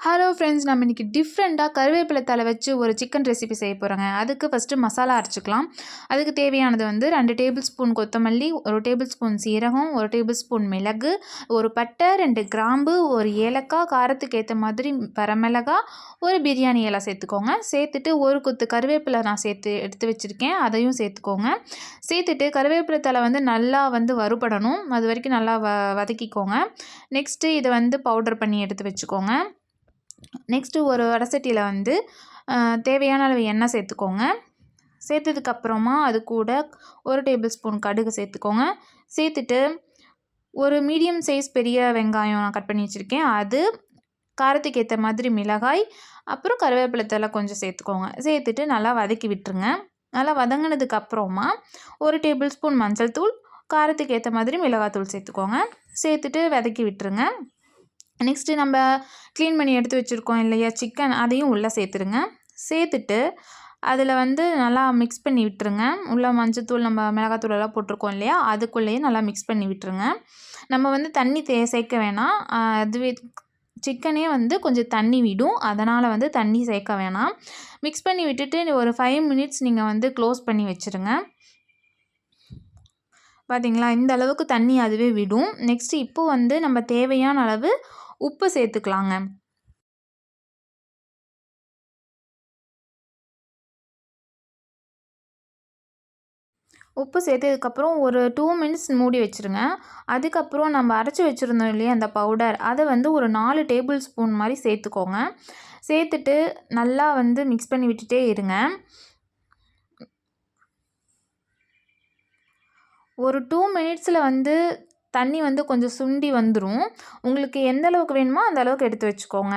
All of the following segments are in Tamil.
ஹலோ ஃப்ரெண்ட்ஸ், நம்ம இன்றைக்கி டிஃப்ரெண்ட்டாக கருவேப்பிலை தழை வச்சு ஒரு சிக்கன் ரெசிபி செய்ய போகிறோங்க. அதுக்கு ஃபஸ்ட்டு மசாலா அரைச்சிக்கலாம். அதுக்கு தேவையானது 2 டேபிள் ஸ்பூன் கொத்தமல்லி, 1 டேபிள் ஸ்பூன் சீரகம், 1 டேபிள் ஸ்பூன் மிளகு, ஒரு பட்டை, 2 கிராம்பு, ஒரு ஏலக்காய், காரத்துக்கு ஏற்ற மாதிரி வரமிளகா, ஒரு பிரியாணி இலை சேர்த்துக்கோங்க. சேர்த்துட்டு ஒரு கொத்து கருவேப்பிலை நான் எடுத்து வச்சுருக்கேன், அதையும் சேர்த்துக்கோங்க. சேர்த்துட்டு கருவேப்பிலை தழை நல்லா வறுபடணும். அது வரைக்கும் நல்லா வதக்கிக்கோங்க. நெக்ஸ்ட்டு இதை பவுடர் பண்ணி எடுத்து வச்சுக்கோங்க. நெக்ஸ்ட்டு ஒரு வடசட்டியில் தேவையான அளவு எண்ணெய் சேர்த்துக்கோங்க. சேர்த்ததுக்கப்புறமா அது கூட 1 டேபிள் ஸ்பூன் கடுகு சேர்த்துக்கோங்க. சேர்த்துட்டு ஒரு மீடியம் சைஸ் பெரிய வெங்காயம் நான் கட் பண்ணி வச்சுருக்கேன், அது, காரத்துக்கு ஏற்ற மாதிரி மிளகாய், அப்புறம் கருவேப்பிலை தழை கொஞ்சம் சேர்த்துக்கோங்க. சேர்த்துட்டு நல்லா வதக்கி விட்டுருங்க. நல்லா வதங்கினதுக்கப்புறமா 1 டேபிள் ஸ்பூன் மஞ்சள் தூள், காரத்துக்கு ஏற்ற மாதிரி மிளகாத்தூள் சேர்த்துக்கோங்க. சேர்த்துட்டு வதக்கி விட்டுருங்க. நெக்ஸ்ட்டு நம்ம க்ளீன் பண்ணி எடுத்து வச்சுருக்கோம் இல்லையா சிக்கன், அதையும் உள்ளே சேர்த்துருங்க. சேர்த்துட்டு அதில் நல்லா மிக்ஸ் பண்ணி விட்டுருங்க. உள்ளே மஞ்சத்தூள், நம்ம மிளகாத்தூள் எல்லாம் போட்டிருக்கோம் இல்லையா, அதுக்குள்ளேயே நல்லா மிக்ஸ் பண்ணி விட்டுருங்க. நம்ம தண்ணி சேர்க்க வேணாம். அதுவே சிக்கனே கொஞ்சம் தண்ணி விடும், அதனால் தண்ணி சேர்க்க வேணாம். மிக்ஸ் பண்ணி விட்டுட்டு ஒரு 5 மினிட்ஸ் நீங்கள் க்ளோஸ் பண்ணி வச்சுருங்க. பார்த்தீங்களா, இந்த அளவுக்கு தண்ணி அதுவே விடும். நெக்ஸ்ட்டு இப்போது நம்ம தேவையான அளவு உப்பு சேர்த்துக்கலாங்க. உப்பு சேர்த்ததுக்கப்புறம் ஒரு 2 மினிட்ஸ் மூடி வச்சுருங்க. அதுக்கப்புறம் நம்ம அரைச்சி வச்சுருந்தோம் இல்லையா அந்த பவுடர், அதை ஒரு 4 டேபிள் ஸ்பூன் மாதிரி சேர்த்துக்கோங்க. சேர்த்துட்டு நல்லா மிக்ஸ் பண்ணி விட்டுட்டே இருங்க. ஒரு 2 மினிட்ஸில் தண்ணி கொஞ்சம் சுண்டி வந்துடும். உங்களுக்கு எந்த அளவுக்கு வேணுமோ அந்த அளவுக்கு எடுத்து வச்சுக்கோங்க.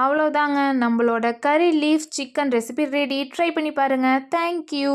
அவ்வளோதாங்க, நம்மளோட கறி leaf chicken recipe ready. Try பண்ணி பாருங்கள். தேங்க்யூ.